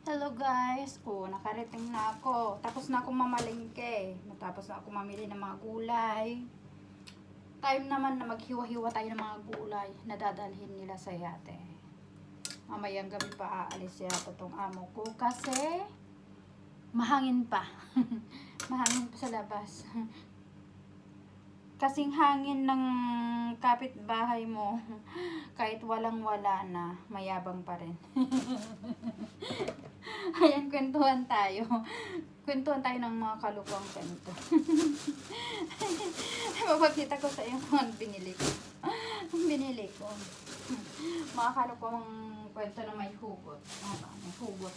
Hello guys! Nakarating na ako. Tapos na akong mamalengke. Matapos na ako mamili ng mga gulay. Time naman na maghiwa-hiwa tayo ng mga gulay na dadalhin nila sa yate. Mamayang gabi pa aalis yata tong amo ko kasi mahangin pa. Mahangin pa sa labas. Kasing hangin ng kapitbahay mo, kahit walang-wala na, mayabang pa rin. Ayan, kwentuhan tayo. Kwentuhan tayo ng mga kalukuang kwento. Mapakita ko sa iyo kung binili ko. Binili ko. Mga kalukuang kwento na may hugot. May hugot.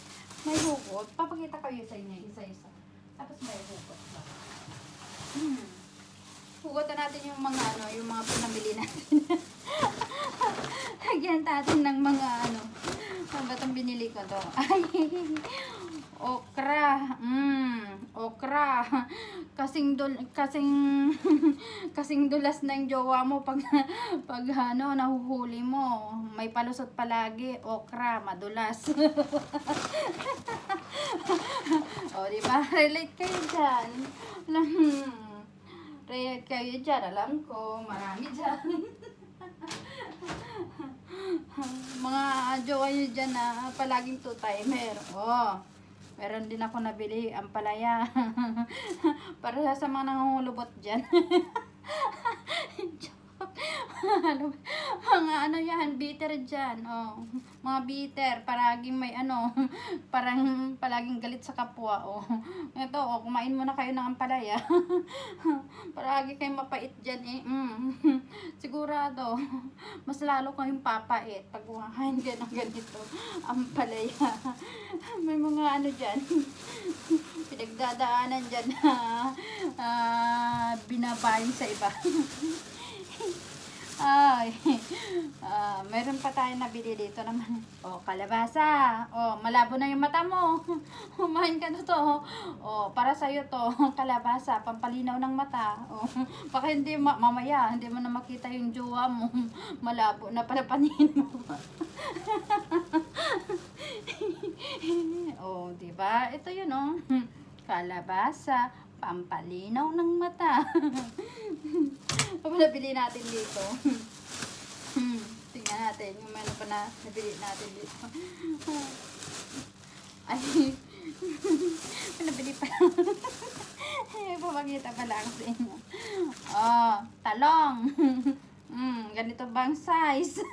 May hugot. Papakita ko yun sa inyo, isa-isa. Tapos may hugot. Hugotan natin yung mga yung mga pinamili natin. Lagyan natin ng mga ano ba itong binili ko to? Ay, okra. Okra. Kasing dulas na yung jowa mo pag nahuhuli mo. May palusot palagi. Okra, madulas. O, diba? Relate kayo dyan. Relate kayo dyan. Alam ko, marami dyan. Mga jowa nyo dyan na palaging two-timer. Meron din ako nabili ang palaya. Para sa mga nangungulubot dyan. Mga yan, bitter dyan. Mga bitter, palaging may parang palaging galit sa kapwa. Ito, kumain muna kayo ng ampalaya. Palagi kayong mapait dyan Sigurado, mas lalo kayong papait pag kumakain dyan ng ganito, ampalaya. May mga dyan, pinagdadaanan dyan binabayin sa iba. Ay, meron pa tayo nabili dito naman. Kalabasa. Malabo na yung mata mo. Kumain ka na to. Para sa'yo to. Kalabasa, pampalinaw ng mata. Baka hindi, mamaya, hindi mo na makita yung jowa mo. Malabo na pala panin mo. Diba? Ito yun, kalabasa, pampalinaw ng mata. Ano nabili natin dito? Tingnan natin yung ano pa na nabili natin dito. Ay, nabili pa. Pumagita pa lang sa inyo. Talong. Ganito bang size?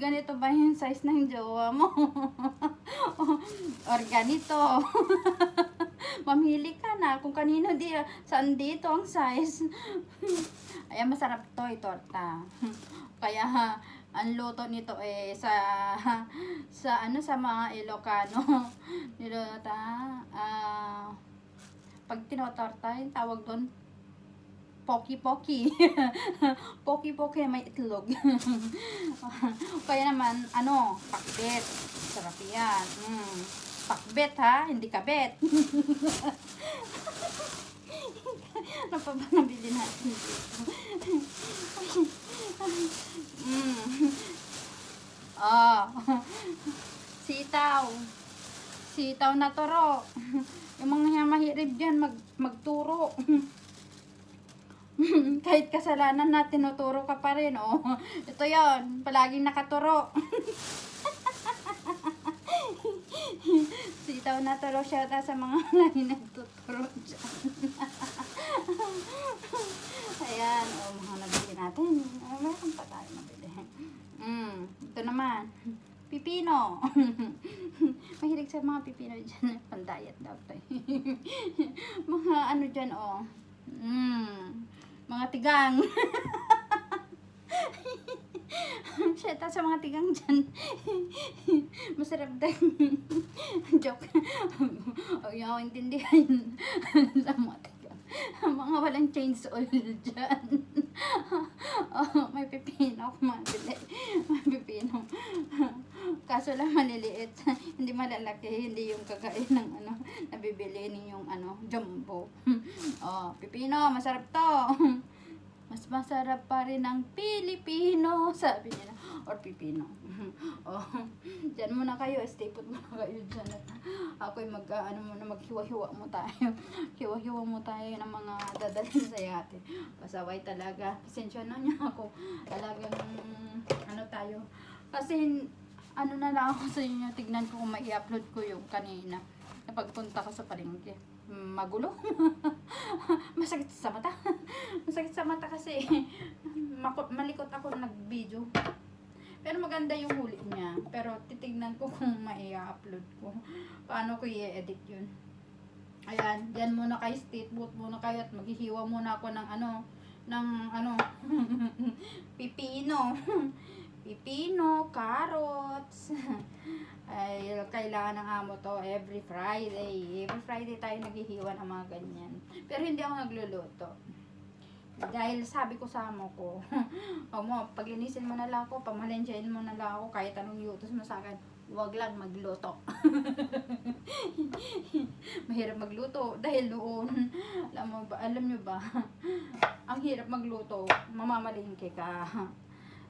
Ganito ba yung size ng jowa mo? Or ganito. Mamili ka na kung kanino saan dito ang size. Ayan, masarap to, torta. Kaya ang luto nito sa mga Ilocano. Nilota, pag tinotorta, yung tawag doon, poki-poki. Poki-poki may itlog. Kaya naman, pakbet. Sarap yan. Pakbet ha, hindi kabet. Ano pa ba nabili natin dito? Sitaw. Sitaw na turo. Yung mga mahirap dyan magturo. Kahit kasalanan na tinuturo ka pa rin. Ito yon, palaging nakaturo. Sitaw na turo siya sa mga lagi nagtuturo dyan. Ayan, mga nabili natin. Meron pa tayo nabili. Ito naman, pipino. Mahilig sa mga pipino dyan. Pan-diet daw tayo. Mga dyan, mga tigang. Sheta sa mga tigang dyan. Masarap din. Joke. Yung intindihan sa mga tigang. Mga walang change oil dyan. May pipino ako mabili. May pipino. Kaso lang maliliit. Hindi malalaki. Hindi yung kagaya ng nabibili ninyong jumbo. Pipino, masarap to. Mas masarap pa rin ang Pilipino. Sabi niya na, or pipino. Oh, dyan muna kayo, stay put muna kayo dyan. At ako'y maghiwa-hiwa mo tayo. Hiwa-hiwa mo tayo ng mga dadalhin sa yate. Pasaway talaga. Pasensya na niya ako. Talagang, tayo. Kasi, na lang ako sa inyo. Tignan ko kung mai-upload ko yung kanina. Napagpunta ko sa palengke. Magulo. Masakit sa mata. Masakit sa mata kasi malikot ako nag-video. Pero maganda yung huli niya. Pero titignan ko kung mai-upload ko. Paano ko i-edit yun. Ayan, diyan muna kayo, state boot muna kayo at maghihiwa muna ako ng pipino. Pipino, carrots. Ay, kailangan ng amo to every Friday. Every Friday tayo naghihiwa ng mga ganyan. Pero hindi ako nagluluto. Dahil sabi ko sa amo ko, paglinisin mo na lang ako, pamalensyahin mo na lang ako, kahit anong yutos mo sa akin, huwag lang magluto. Mahirap magluto dahil noon, alam nyo ba, ang hirap magluto, mamamalingke ka.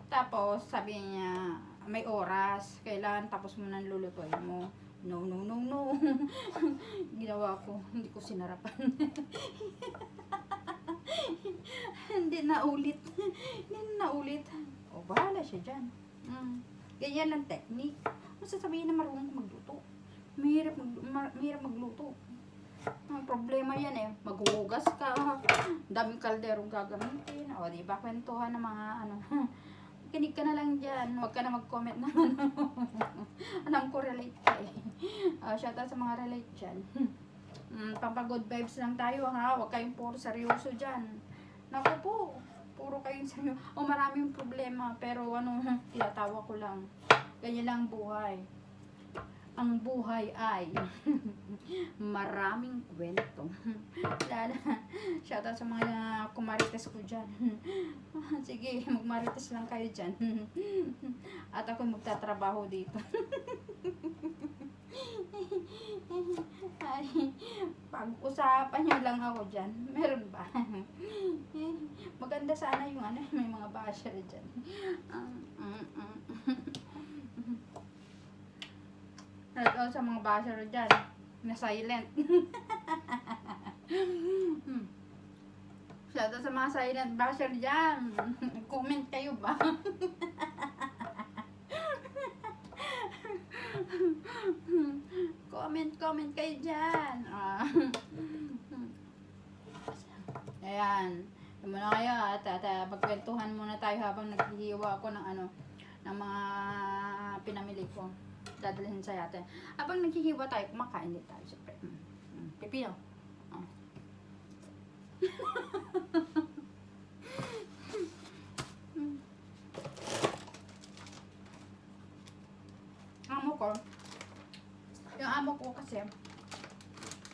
Tapos, sabi niya, may oras, kailangan tapos mo nang lulutuin mo. No. Ginawa ko, hindi ko sinarapan. Hindi na ulit. O, bahala siya dyan. Ganyan lang technique. Masasabihin na marunong magluto. Mahirap magluto. Ang problema yan eh, maghuhugas ka, daming kalderong gagamitin. O, diba, kwentuhan ng mga kinig ka na lang dyan. Huwag ka na mag-comment na alam ko relate ka eh. Shoutout sa mga relate dyan. Pampagood vibes lang tayo ha. Huwag kayong puro seryoso dyan. Naku po, puro kayong seryoso. Maraming problema. Pero tinatawa ko lang. Ganyan lang buhay. Ang buhay ay maraming kwento. Shoutout sa mga kumarites ko dyan. Sige, magmarites lang kayo dyan. At ako magtatrabaho dito. Ay, pag-usapan nyo lang ako dyan. Meron ba? Maganda sana yung may mga basher dyan. Shoutout sa mga basher dyan. Na silent. Shoutout sa mga silent basher dyan. Comment kayo ba? Comment kayo dyan. Ayan. Muna kayo at magkwentuhan muna tayo habang naghihiwa ako ng ng mga pinamili ko. Dadalhin sa yate. Habang naghihiwa tayo, kumakain din tayo. Siyempre. Pipino. Yung amo ko kasi,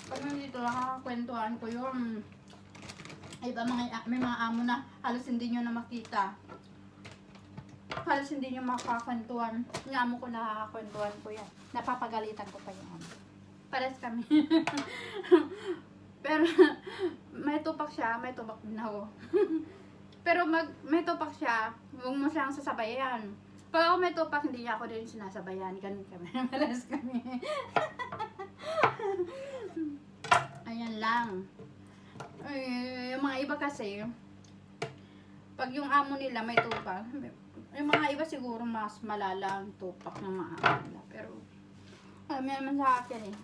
pag nandito nakakakwentuhan ko yung may mga amo na halos hindi nyo na makita. Halos hindi nyo makakakwentuhan. Yung amo ko nakakakwentuhan ko yan. Napapagalitan ko pa yung amo. Pares kami. Pero may tupak siya, may tupak din ako. Pero may tupak siya, huwag mo siyang sasabayan. Pag ako may tupak, hindi niya ako din sinasabayan. Ganun kami. Malas kami. Ayan lang. Yung mga iba kasi, pag yung amo nila may tupak, yung mga iba siguro mas malalang tupak ng mga amo nila. Pero, alam mo naman sa akin eh,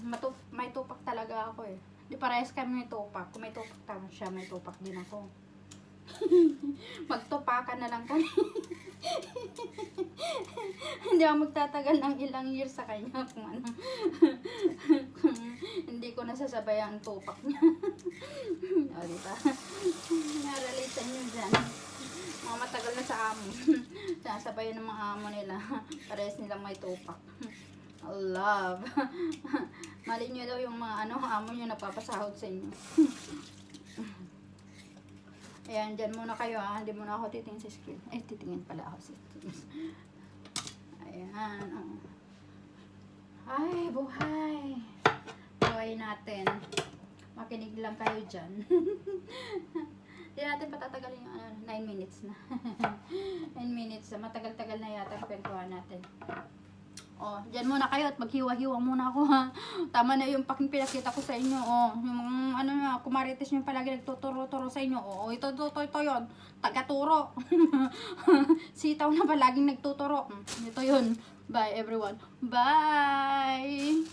may tupak talaga ako eh. Di parehas kami may tupak. Kung may tupak tayo siya, may tupak din ako. Magtupakan na lang kami. Hindi ako magtatagal ng ilang years sa kanya kung hindi ko nasasabay ang tupak niya. O, diba? Narelate sa inyo dyan. Mga matagal na sa amo. Sinasabay ng mga amo nila. Parehas nilang may tupak. Love. Mali nyo daw yung mga amo nyo napapasahod sa inyo. Ayan, dyan muna kayo ha. Hindi muna ako titingin sa screen. Ay, titingin pala ako sa screen. Ayan, Ay, buhay. Buhay natin. Makinig lang kayo dyan. Hindi natin patatagalin yung 9 minutes na. 9 minutes na. Matagal-tagal na yata ang kwentuhan natin. Oh, dyan muna kayo at maghiwa-hiwa muna ako ha. Tama na yung pinakita ko sa inyo. Oh, yung ano na, kumarites yung palagi nagtuturo-turo sa inyo. Oh, ito yun. Tagaturo. Sitaw na palaging nagtuturo. Ito yun. Bye everyone. Bye.